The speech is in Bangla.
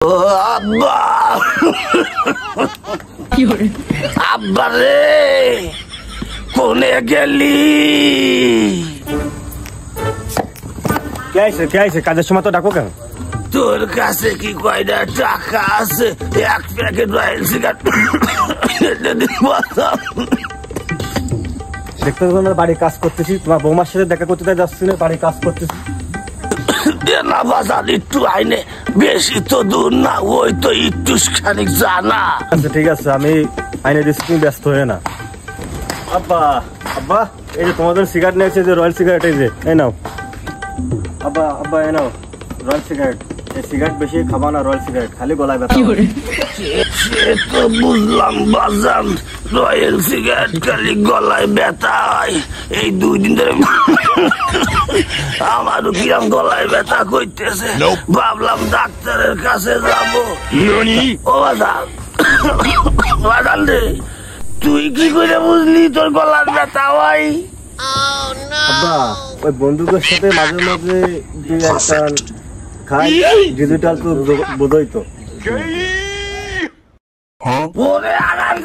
আব্বা আব্বা রে কোনে গেলি? কে আইছে কাজের সময় তো ডাকো কেন? তোর কাছে কি কয়টা টাকা আছে? এক প্যাকেট রয়্যাল সিগারেট দেখতে তোমার বাড়ি কাজ করতেছি, তোমার বৌমার সাথে দেখা করতে যাচ্ছি না, বাড়ি কাজ করতেছি। না বাজার একটু আইনে, বেশি তো দূর না, ওই তো একটু খানিক জানা। আচ্ছা ঠিক আছে, আমি আইনে দিচ্ছি, তুমি ব্যস্ত হয়ে না। আব্বা আব্বা এই যে তোমাদের সিগারেট নিয়েছে, যে রয়্যাল সিগারেট, এই যে এই নাও। আব্বা আব্বা এই নাও রয়্যাল সিগারেট। এই সিগারেট বেশি খাবা না, রয়্যাল সিগারেট খালি গলায় ব্যথা। সে তো বুঝলাম বাজান, রয়্যাল সিগারেট খালি গলায় ব্যথা হয়। এই 2 দিন ধরে আমারও কিরম গলায় ব্যথা করতেছে, ভাবলাম ডাক্তারের কাছে যাবো। ও বাজান, বাজান রে, তুই কি করে বুঝলি তোর গলার ব্যথা হয়? আব্বা ওই বন্ধুদের সাথে মাঝে মাঝে 2-1 খাই, ডিজিটাল তো বোধই তো। ওরে আরাম